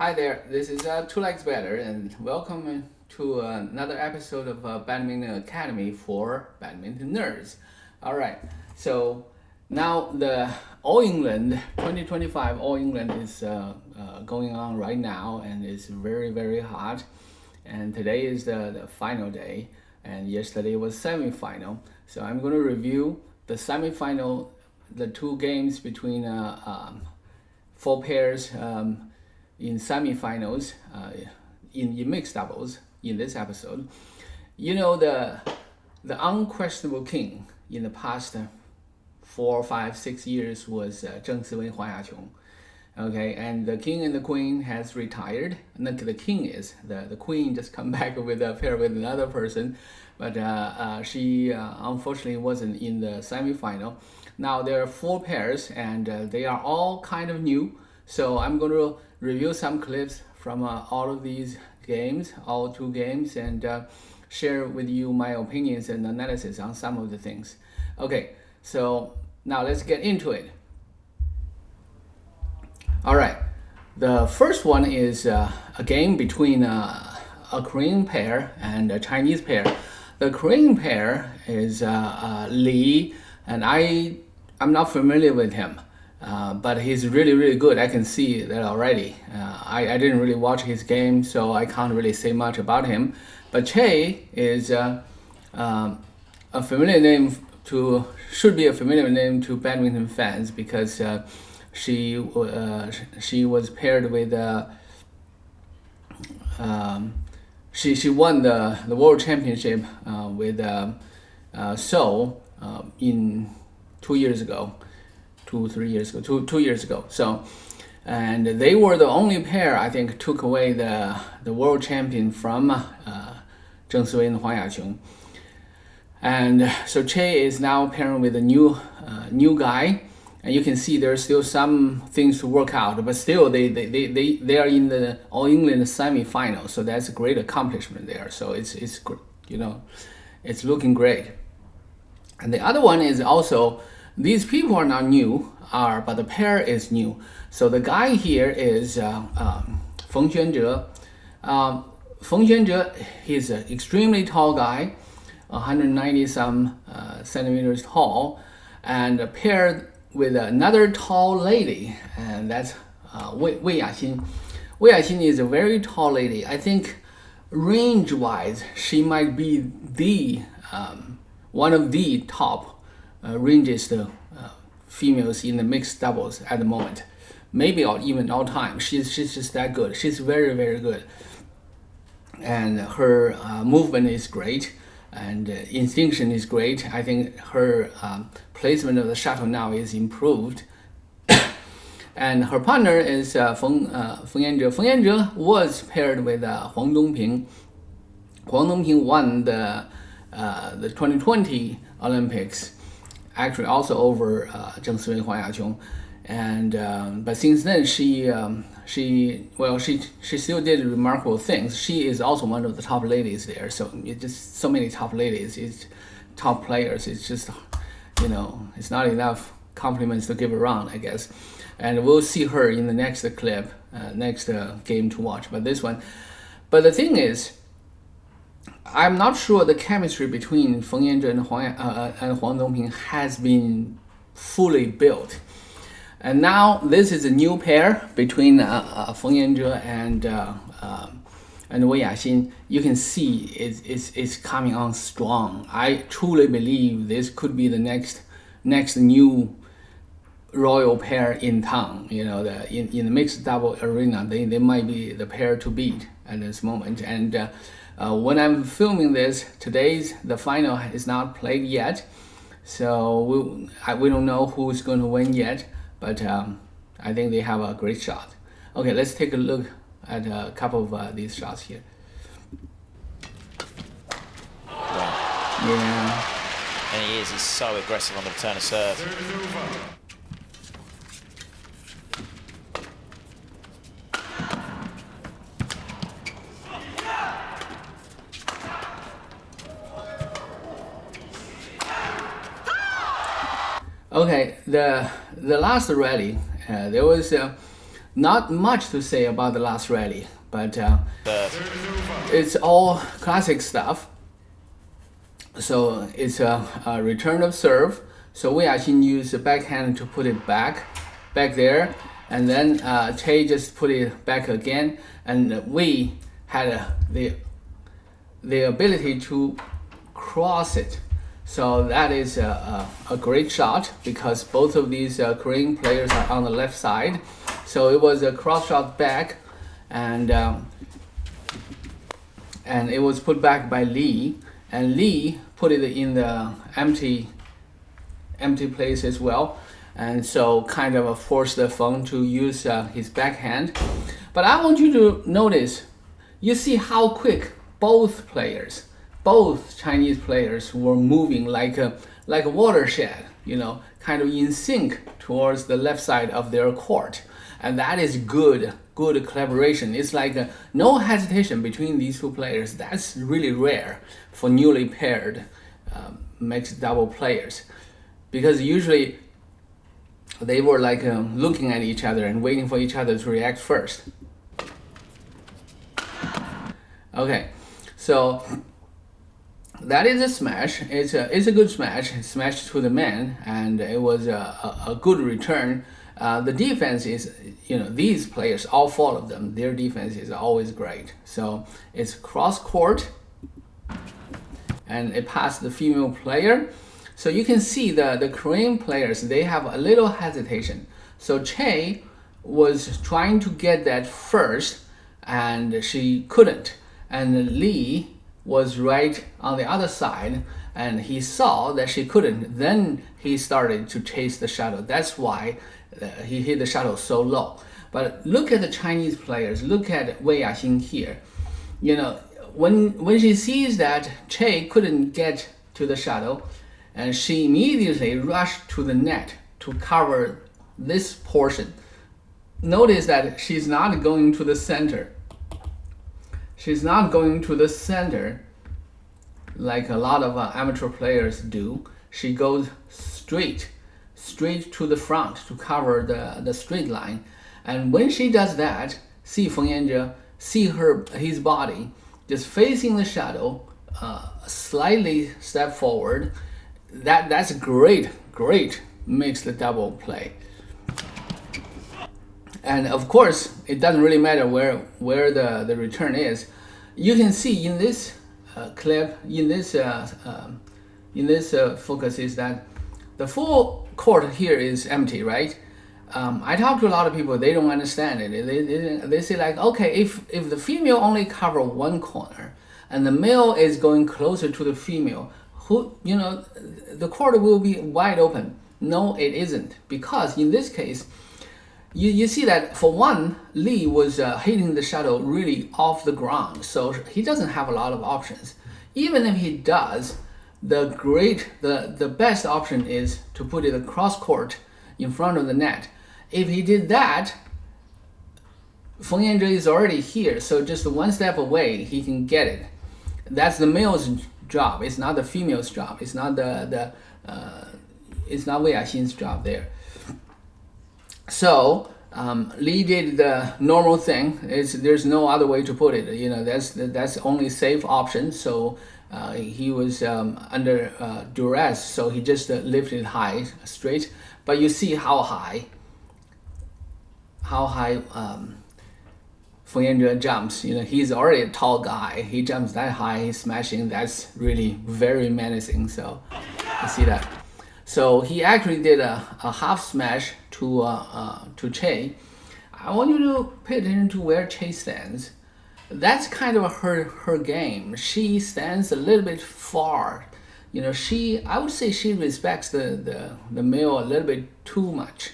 Hi there, this is Two Legs Better, and welcome to another episode of Badminton Academy for Badminton Nerds. Alright, so now the All England 2025 All England is going on right now, and it's very, very hot. And today is the final day, and yesterday was semi-final. So I'm going to review the semi-final, the two games between four pairs in semi-finals in mixed doubles in this episode. You know, the unquestionable king in the past 4, 5, 6 years was Zhen, Huang. Okay, and the king and the queen has retired. And the king is the queen just come back with a pair with another person, but she unfortunately wasn't in the semi-final. Now there are four pairs, and they are all kind of new. So I'm going to review some clips from all of these games, all two games, and share with you my opinions and analysis on some of the things. Okay, so now let's get into it. All right, the first one is a game between a Korean pair and a Chinese pair. The Korean pair is Li, and I'm not familiar with him, but he's really, really good. I can see that already. I didn't really watch his game, so I can't really say much about him. But Chae is a familiar name should be a familiar name to badminton fans, because she was paired with she won the world championship with Seoul in 2 years ago, 3 years ago, 2 years ago. So, and they were the only pair I think took away the world champion from Zhen and Huang. And so Chae is now pairing with a new guy. And you can see there's still some things to work out, but still they are in the All England semi-final, so that's a great accomplishment there. So it's you know, it's looking great. And the other one is also, these people are not new, but the pair is new. So the guy here is Feng. Feng, he's an extremely tall guy, 190 some centimeters tall, and paired with another tall lady, and that's Wei Yaxin. Wei Yaxin is a very tall lady. I think range-wise, she might be the one of the top ranges females in the mixed doubles at the moment, maybe even all time. She's just that good. She's very, very good, and her movement is great. And instinction is great. I think her placement of the shuttle now is improved. And her partner is Feng. Feng was paired with Huang Dongping. Huang Dongping won the 2020 Olympics, actually also over Zhen Huang. And but since then she still did remarkable things. She is also one of the top ladies there. So it's just so many top ladies, it's top players. It's just, you know, it's not enough compliments to give around, I guess. And we'll see her in the next clip, next game to watch. But this one, but the thing is, I'm not sure the chemistry between Feng and Huang Dongping has been fully built. And now this is a new pair between Feng and Wei Yaxin. You can see it's coming on strong. I truly believe this could be the next new royal pair in town. You know, in the mixed double arena, they might be the pair to beat at this moment. And when I'm filming this, the final is not played yet, so we don't know who's going to win yet. But I think they have a great shot. Okay, let's take a look at a couple of these shots here. Yeah. And he's so aggressive on the return of serve. Okay, the last rally, there was not much to say about the last rally, but it's all classic stuff. So it's a return of serve. So Wei Yaxin used the backhand to put it back there, and then Chae just put it back again, and Wei had the ability to cross it. So that is a great shot, because both of these Korean players are on the left side. So it was a cross shot back, and it was put back by Lee, and Lee put it in the empty place as well, and so kind of forced the Feng to use his backhand. But I want you to notice, you see how quick both Chinese players were moving like a watershed, kind of in sync towards the left side of their court. And that is good collaboration. It's like no hesitation between these two players. That's really rare for newly paired mixed double players, because usually they were like looking at each other and waiting for each other to react first. Okay, so that is a smash. It's a good smash. Smash to the man, and it was a good return. The defense is, these players, all four of them, their defense is always great. So it's cross court, and it passed the female player. So you can see the Korean players, they have a little hesitation. So Chae was trying to get that first, and she couldn't. And Lee was right on the other side, and he saw that she couldn't. Then he started to chase the shuttle. That's why he hit the shuttle so low. But look at the Chinese players. Look at Wei Yaxin here. When she sees that Chae couldn't get to the shuttle, and she immediately rushed to the net to cover this portion. Notice that she's not going to the center. She's not going to the center like a lot of amateur players do. She goes straight to the front to cover the straight line. And when she does that, see Feng Yanzhe, see his body just facing the shuttle, slightly step forward. That's great mixed double play. And of course, it doesn't really matter where the return is. You can see in this clip, in this focus, is that the full court here is empty, right? I talk to a lot of people, they don't understand it. They say like, okay, if the female only cover one corner and the male is going closer to the female, the court will be wide open. No, it isn't, because in this case, you see that for one, Lee was hitting the shuttle really off the ground, so he doesn't have a lot of options. Even if he does, the best option is to put it across court in front of the net. If he did that, Feng Yanzhe is already here, so just one step away, he can get it. That's the male's job. It's not the female's job. It's not it's not Wei Yaxin's job there. So Lee did the normal thing. There's no other way to put it. That's the only safe option. So he was under duress, so he just lifted high, straight. But you see how high Feng Yanzhe jumps. He's already a tall guy. He jumps that high, he's smashing. That's really very menacing. So you see that. So he actually did a half smash to Chae. I want you to pay attention to where Chae stands. That's kind of her game. She stands a little bit far. I would say she respects the male a little bit too much.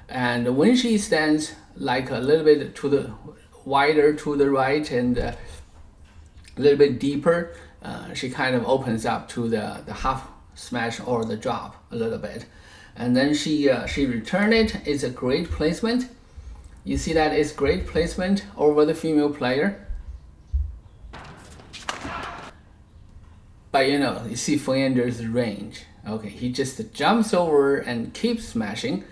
And when she stands like a little bit to the wider to the right and a little bit deeper, she kind of opens up to the half smash or the drop a little bit, and then she returned it. It's a great placement. You see that it's great placement over the female player. But you see Feng Yanzhe's range. Okay, he just jumps over and keeps smashing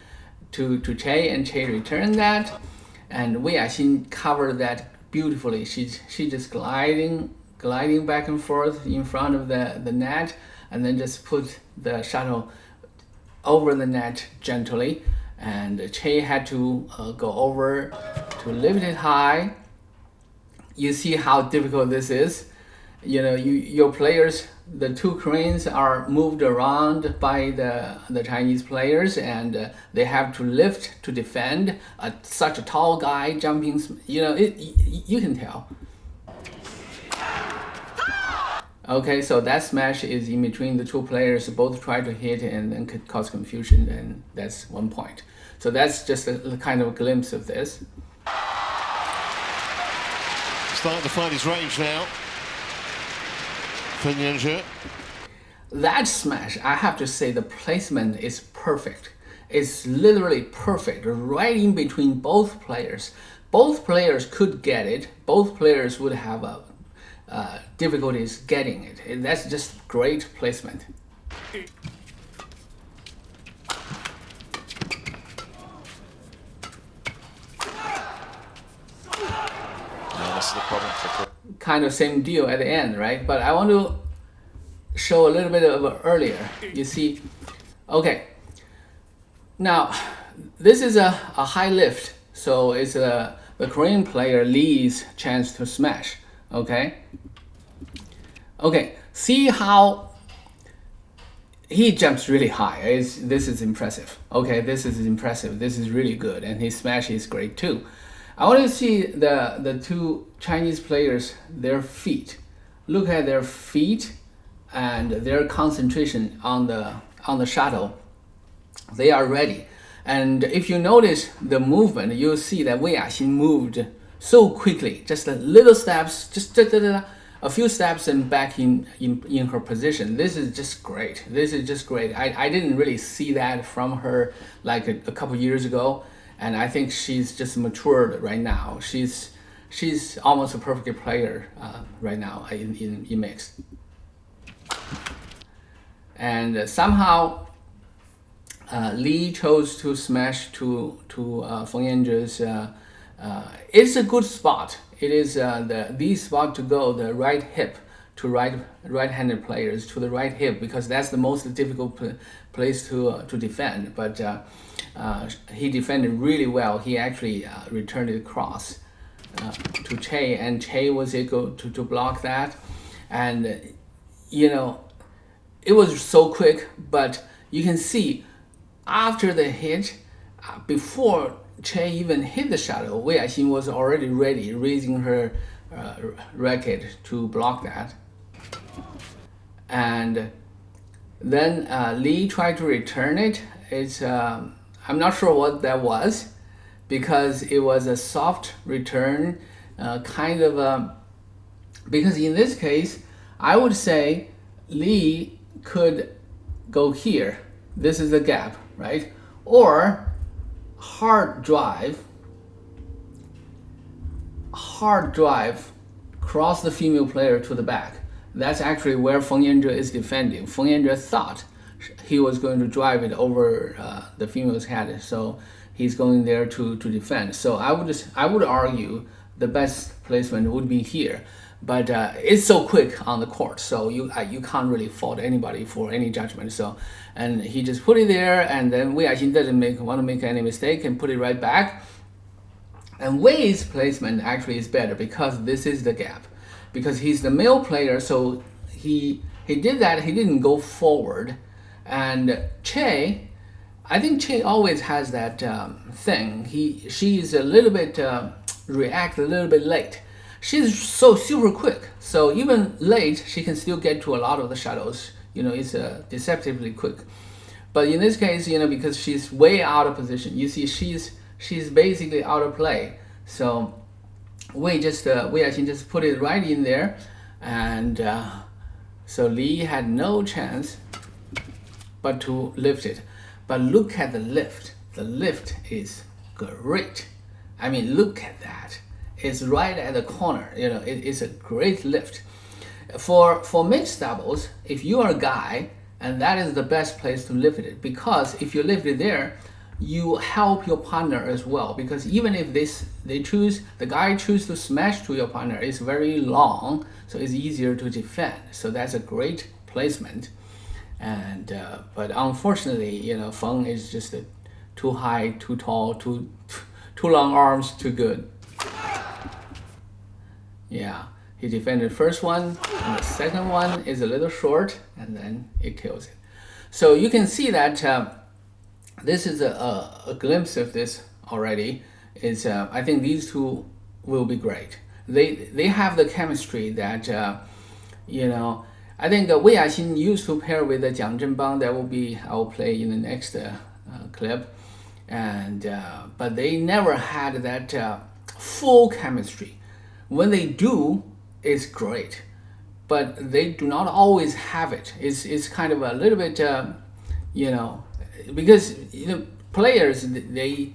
to Chae, and Chae returned that. and Wei Yaxin covered that beautifully. She just gliding back and forth in front of the net, and then just put the shuttle over the net gently, and Chae had to go over to lift it high. You see how difficult this is. You know, your players, the two Koreans are moved around by the Chinese players, and they have to lift to defend such a tall guy jumping. You know, you can tell. Okay, so that smash is in between the two players, both try to hit and then could cause confusion, and that's 1 point. So that's just a kind of a glimpse of this. Starting to find his range now. Feng. That smash, I have to say, the placement is perfect. It's literally perfect, right in between both players. Both players could get it. Both players would have difficulties getting it. That's just great placement. This is the problem for Kind of same deal at the end, right? But I want to show a little bit of earlier. You see, okay. Now, this is a high lift, so it's the Korean player Lee's chance to smash. Okay. Okay. See how he jumps really high. This is impressive. Okay, this is impressive. This is really good, and his smash is great too. I want to see the two Chinese players, their feet. Look at their feet and their concentration on the shuttle. They are ready. And if you notice the movement, you'll see that Wei Yaxin moved so quickly, just a little steps, just a few steps and back in her position. This is just great. This is just great. I didn't really see that from her like a couple years ago. And I think she's just matured right now. She's almost a perfect player right now in mixed. And somehow Lee chose to smash to Feng Yanzhe's. It's a good spot. It is the spot to go, the right hip to right-handed players to the right hip, because that's the most difficult place to defend. But he defended really well. He actually returned it across to Chae, and Chae was able to block that. And you know, it was so quick, but you can see after the hit, before Chae even hit the shuttle, Wei Yaxin was already ready, raising her racket to block that. And then Lee tried to return it. It's I'm not sure what that was, because it was a soft return, kind of because in this case, I would say Lee could go here. This is the gap, right? Or hard drive, cross the female player to the back. That's actually where Feng Yanzhe is defending. Feng Yanzhe thought he was going to drive it over the female's head, so he's going there to defend. So I would argue the best placement would be here, but it's so quick on the court, so you can't really fault anybody for any judgment. So, and he just put it there, and then Wei Yaxin doesn't want to make any mistake and put it right back. And Wei's placement actually is better because this is the gap, because he's the male player, so he did that. He didn't go forward. And Chae, I think Chae always has that thing. She's a little bit react a little bit late. She's so super quick, so even late she can still get to a lot of the shuttles. You know, it's deceptively quick. But in this case, you know, because she's way out of position, you see she's basically out of play. So Wei Yaxin just put it right in there, and so Lee had no chance but to lift it. But look at the lift. The lift is great. I mean, look at that. It's right at the corner. You know, it's a great lift. For mixed doubles, if you are a guy, and that is the best place to lift it, because if you lift it there, you help your partner as well, because even if the guy choose to smash to your partner, it's very long, so it's easier to defend. So that's a great placement. And but unfortunately, you know, Feng is just too high, too tall, too long arms, too good. Yeah, he defended the first one, and the second one is a little short, and then it kills it. So you can see that this is a glimpse of this already. Is I think these two will be great. They have the chemistry that you know. I think Wei Yaxin used to pair with Jiang Zhenbang. That will be I will play in the next clip, and but they never had that full chemistry. When they do, it's great, but they do not always have it. It's kind of a little bit you know, because you know players they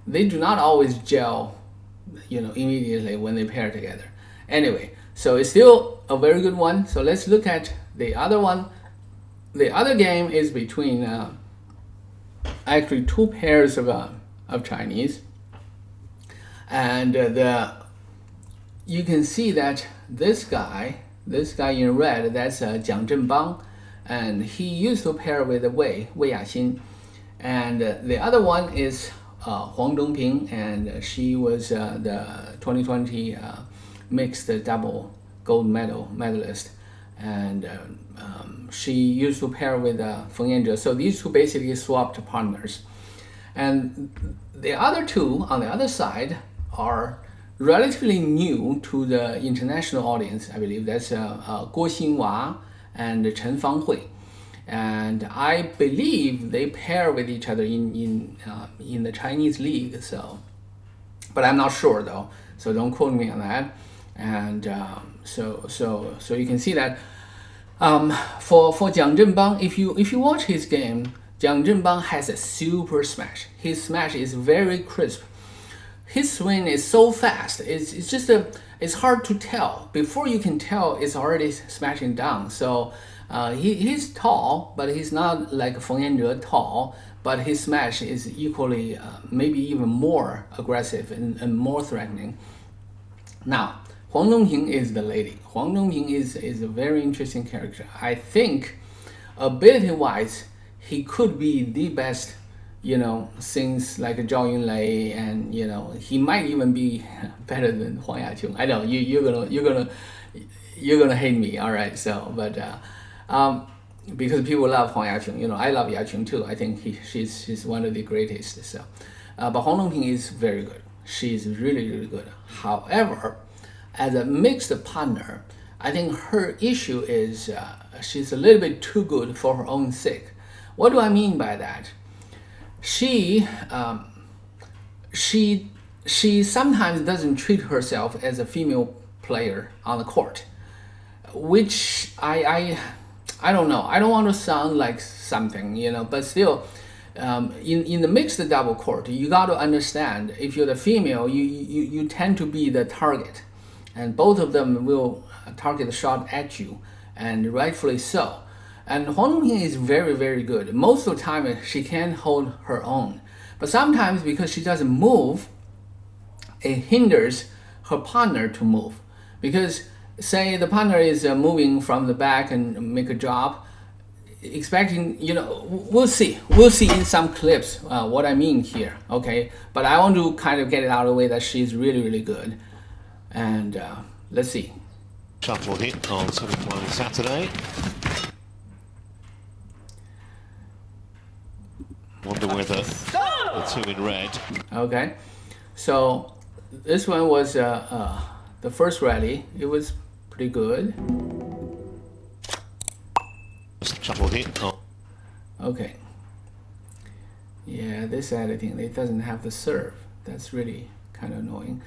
do not always gel, you know, immediately when they pair together. Anyway, so it's still a very good one. So let's look at the other one. The other game is between actually two pairs of Chinese, and you can see that this guy in red, that's Jiang Zhenbang, and he used to pair with Wei Yaxin, and the other one is Huang Dongping, and she was the 2020 mixed double gold medalist, and she used to pair with Feng. So these two basically swapped partners, and the other two on the other side are relatively new to the international audience. I believe that's Guo Xinhua and Chen Fanghui, and I believe they pair with each other in the Chinese league. So, but I'm not sure though, so don't quote me on that. And so you can see that for Jiang Zhenbang, if you watch his game, Jiang Zhenbang has a super smash. His smash is very crisp. His swing is so fast. It's just it's hard to tell. Before you can tell, it's already smashing down. So he's tall, but he's not like Feng tall. But his smash is equally, maybe even more aggressive and more threatening. Now, Huang Dongping is the lady. Huang Dongping is a very interesting character. I think, ability-wise, he could be the best, you know, since like Zhao Yunlei, and you know he might even be better than Huang Yaqing. I know you're gonna hate me, all right? So, but because people love Huang Yaqing, you know, I love Yaqing too. I think she's one of the greatest. So, but Huang Dongping is very good. She's really good. However, as a mixed partner, I think her issue is she's a little bit too good for her own sake. What do I mean by that? She sometimes doesn't treat herself as a female player on the court, which I don't know. I don't want to sound like something, you know, but still, in the mixed double court, you got to understand, if you're the female, you tend to be the target, and both of them will target the shot at you, and rightfully so. And Huang Dongping is very good. Most of the time, she can hold her own. But sometimes, because she doesn't move, it hinders her partner to move. Because, say, the partner is moving from the back and make a drop, expecting, you know, we'll see in some clips what I mean here, okay? But I want to kind of get it out of the way that she's really good. And let's see. Shuttle hit on semi-final Saturday. Wonder whether the two in red. Okay, so this one was the first rally. It was pretty good. Shuttle hit. Okay. Yeah, this editing, it doesn't have the serve. That's really kind of annoying.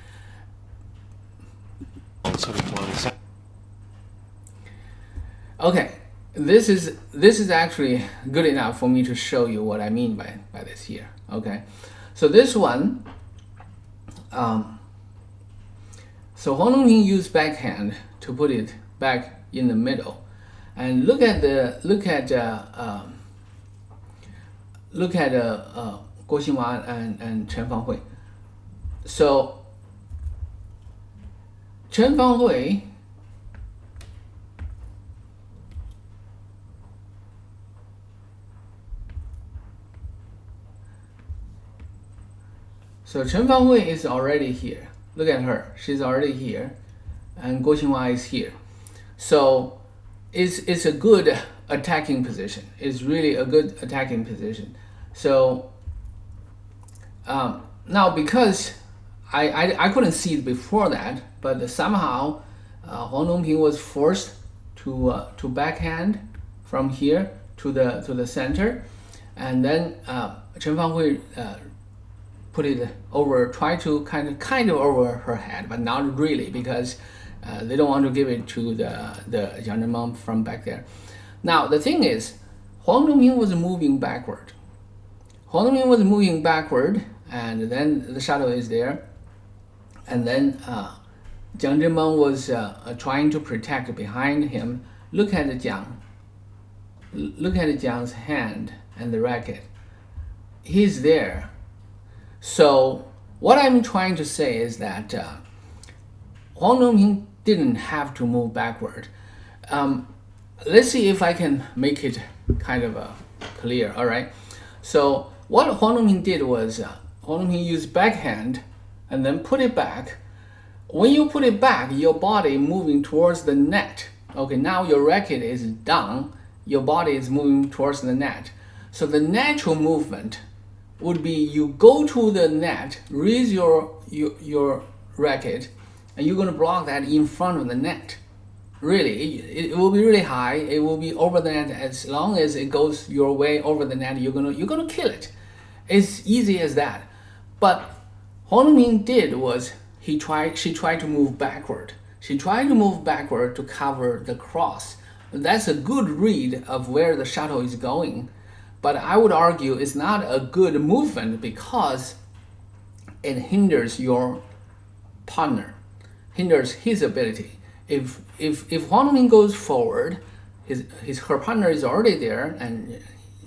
On semi-final Saturday. Okay. This is actually good enough for me to show you what I mean by this here. Okay, so this one, so Huang Dongping used backhand to put it back in the middle, and look at Guo Xinhua and Chen Fanghui. So Chen Fanghui is already here. Look at her. She's already here. And Guo Xinhua is here. So it's a good attacking position. It's really a good attacking position. So now because I couldn't see it before that, but somehow Huang Dongping was forced to backhand from here to the center, and then Chen Fanghui put it over, try to kind of over her head, but not really, because they don't want to give it to the Jiang Zhen from back there. Now the thing is, Huang Dongping was moving backward. And then the shadow is there, and then Jiang Zhen was trying to protect behind him. Look at Jiang. Look at Jiang's hand and the racket. He's there. So what I'm trying to say is that Huang Dongping didn't have to move backward. Let's see if I can make it kind of clear. All right. So what Huang Dongping did was Huang Dongping used backhand and then put it back. When you put it back, your body moving towards the net. Okay, now your racket is down. Your body is moving towards the net. So the natural movement would be you go to the net, raise your racket, and you're going to block that in front of the net. Really, it will be really high. It will be over the net. As long as it goes your way over the net, you're gonna kill it. It's easy as that. But Huang Dongping did was she tried to move backward. She tried to move backward to cover the cross. That's a good read of where the shuttle is going. But I would argue it's not a good movement because it hinders your partner, hinders his ability. If Huang Dongping goes forward, her partner is already there, and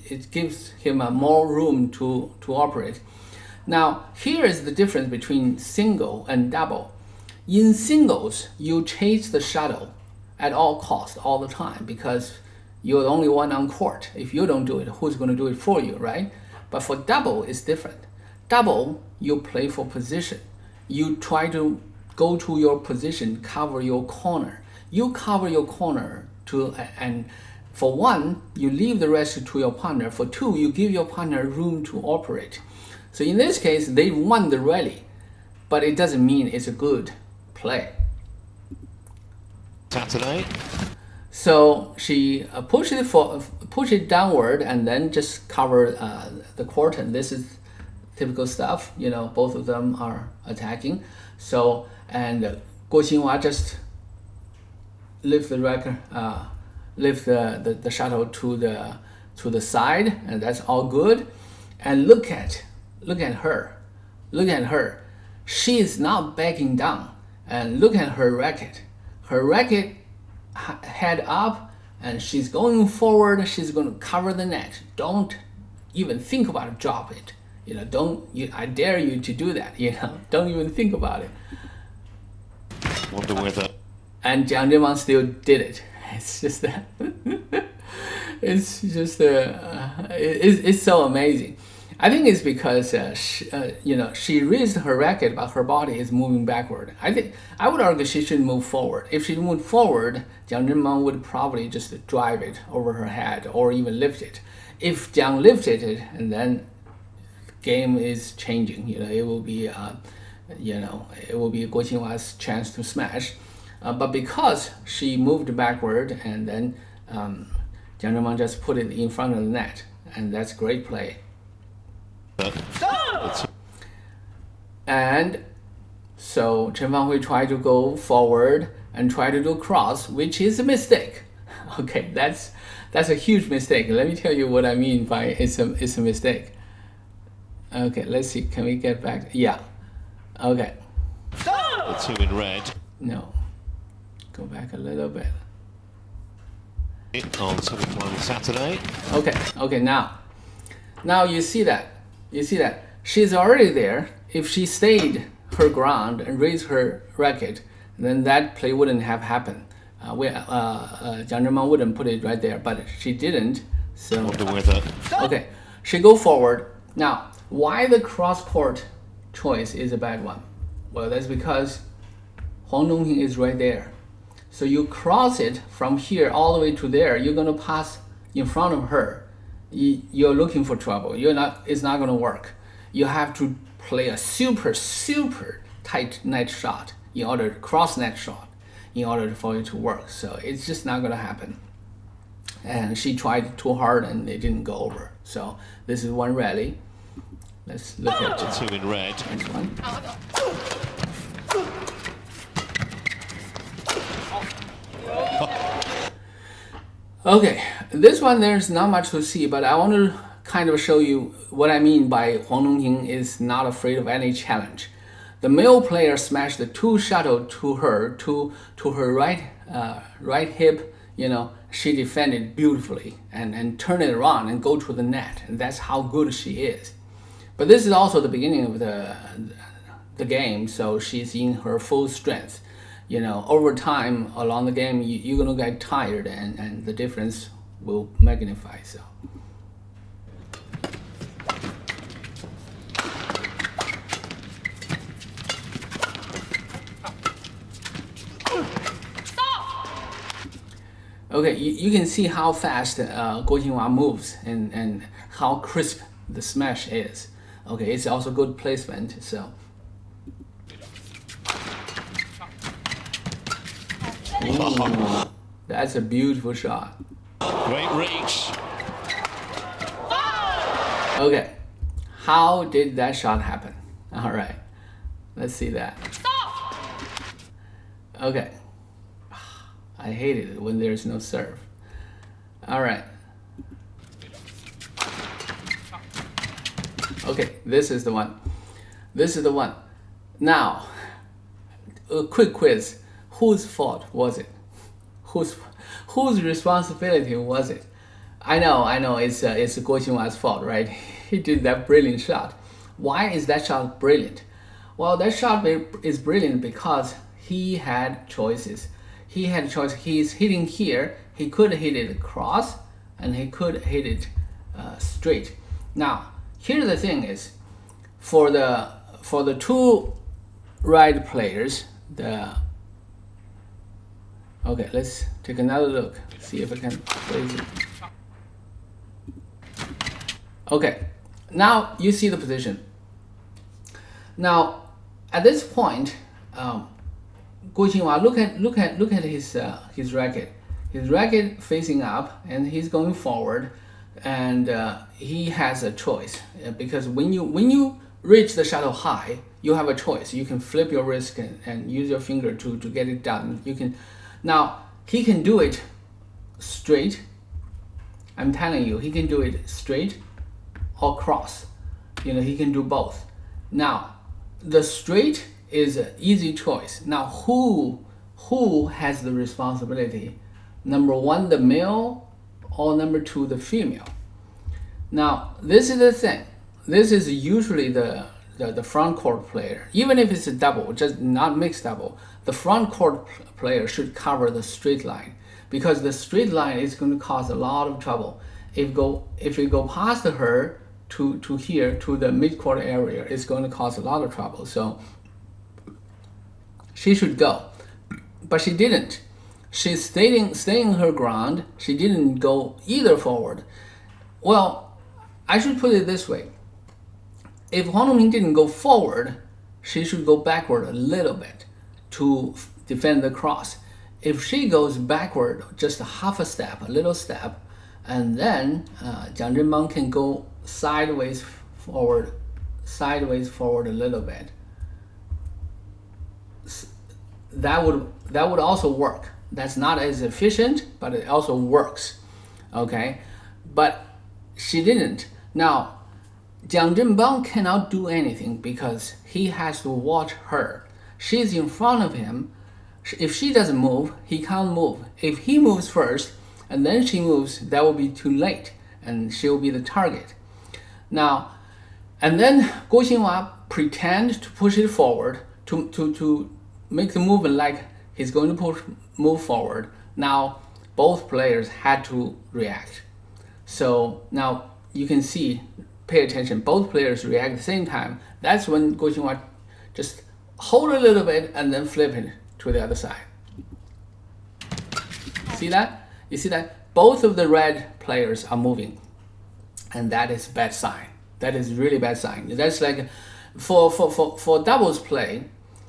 it gives him more room to operate. Now here is the difference between single and double. In singles, you chase the shuttle at all costs all the time because you're the only one on court. If you don't do it, who's going to do it for you, right? But for double, it's different. Double, you play for position. You try to go to your position, cover your corner. You cover your corner and for one, you leave the rest to your partner. For two, you give your partner room to operate. So in this case, they won the rally, but it doesn't mean it's a good play. Saturday. So she push it downward and then just cover the court, and this is typical stuff. You know, both of them are attacking. So and Guo Xinhua just lift the racket, lift the shuttle to the side, and that's all good. And look at her. She is not backing down, and look at her racket. Her racket head up, and she's going forward. She's going to cover the net. Don't even think about it. Drop it. You know, I dare you to do that. You know, don't even think about it. Wonder whether. And Jiang Zhen still did it. It's just that. It's so amazing. I think it's because she raised her racket, but her body is moving backward. I would argue she should move forward. If she moved forward, Jiang Zhen would probably just drive it over her head or even lift it. If Jiang lifted it, and then game is changing. You know, it will be Guo Xinhua's chance to smash. But because she moved backward, and then Jiang Zhen just put it in front of the net, and that's great play. And so Chen Fanghui tried to go forward and try to do cross, which is a mistake. Okay, that's a huge mistake. Let me tell you what I mean by it's a mistake. Okay, let's see. Can we get back? Yeah. Okay. The two in red. No. Go back a little bit. On semi-final Saturday. Okay. Now you see that. You see that? She's already there. If she stayed her ground and raised her racket, then that play wouldn't have happened. Jiang Zhenbang wouldn't put it right there, but she didn't. So Wonder whether. okay, she go forward. Now, why the cross court choice is a bad one? Well, that's because Huang Dongping is right there. So you cross it from here all the way to there. You're gonna pass in front of her. You're looking for trouble. It's not gonna work. You have to play a super tight net shot in order cross net shot in order for it to work. So it's just not gonna happen. And she tried too hard and it didn't go over. So this is one rally. Let's look at The two in red. next one. Okay, this one there's not much to see, but I want to kind of show you what I mean by Huang Dongping is not afraid of any challenge. The male player smashed the two shuttle to her right hip. You know, she defended beautifully and turned it around and go to the net, and that's how good she is. But this is also the beginning of the game, so she's in her full strength. You know, over time along the game, you're gonna get tired, and the difference will magnify. So. Okay, you can see how fast Guo Xinhua moves and how crisp the smash is. Okay, it's also good placement. So. Ooh, that's a beautiful shot. Great reach. Okay, how did that shot happen? All right, let's see that. Okay, I hate it when there's no serve. All right. Okay, this is the one. This is the one. Now, a quick quiz. Whose fault was it? Whose responsibility was it? I know, it's Guo Xinhua's fault, right? He did that brilliant shot. Why is that shot brilliant? Well, that shot is brilliant because he had choices. He had a choice. He's hitting here. He could hit it across, and he could hit it straight. Now, here's the thing: is for the two right players, okay, let's take another look. See if I can place it. Okay, now you see the position. Now, at this point, Guo Xinhua, look at his racket. His racket facing up, and he's going forward, and he has a choice because when you reach the shuttle high, you have a choice. You can flip your wrist and use your finger to get it done. You can. Now, he can do it straight. I'm telling you, he can do it straight or cross. You know, he can do both. Now, the straight is an easy choice. Now, who has the responsibility? Number one, the male, or number two, the female? Now, this is the thing. This is usually the front court player. Even if it's a double, just not mixed double, the front court player should cover the straight line, because the straight line is going to cause a lot of trouble. If we go past her to here, to the mid-court area, it's going to cause a lot of trouble. So she should go, but she didn't. She's staying her ground. She didn't go either forward. Well, I should put it this way. If Huang Dongping didn't go forward, she should go backward a little bit to defend the cross. If she goes backward just a half a step, a little step, and then Jiang Zhenbang can go sideways forward a little bit. That would also work. That's not as efficient, but it also works. Okay, but she didn't. Now, Jiang Zhenbang cannot do anything because he has to watch her. She's in front of him. If she doesn't move, he can't move. If he moves first and then she moves, that will be too late and she'll be the target. Now, And then Guo Xinhua pretend to push it forward to make the movement like he's going to move forward. Now both players had to react. So now you can see, pay attention, both players react at the same time. That's when Guo Xinhua just hold a little bit and then flip it to the other side. See that? You see that? Both of the red players are moving. And that is bad sign. That is really bad sign. That's like, for doubles play,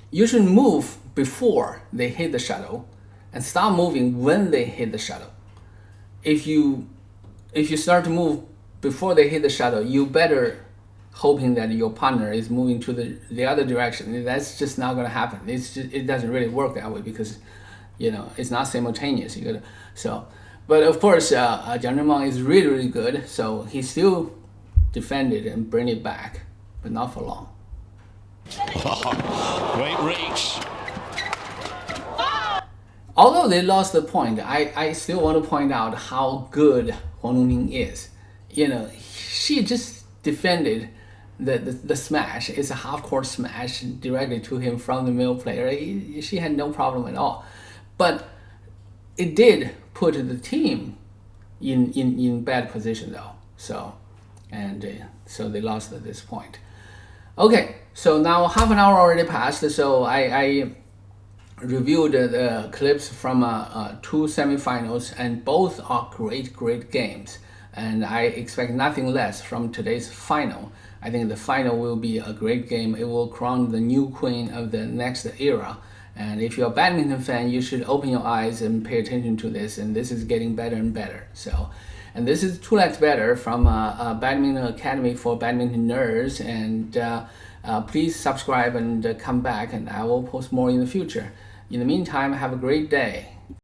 you should move before they hit the shuttle and start moving when they hit the shuttle. If you start to move before they hit the shuttle, you better hoping that your partner is moving to the other direction. That's just not going to happen. It doesn't really work that way because, you know, it's not simultaneous. But of course, Jiang is really, really good. So he still defended and bring it back, but not for long. Great reach. Although they lost the point, I still want to point out how good Huang Nongming is. You know, she just defended the smash. It's a half-court smash directly to him from the middle player. She had no problem at all. But it did put the team in bad position though. So they lost at this point. Okay, so now half an hour already passed. So I reviewed the clips from two semifinals, and both are great games. And I expect nothing less from today's final. I think the final will be a great game. It will crown the new queen of the next era. And if you're a badminton fan, you should open your eyes and pay attention to this. And this is getting better and better. And this is 2 Legs Better from Badminton Academy for Badminton Nerds. And please subscribe and come back, and I will post more in the future. In the meantime, have a great day.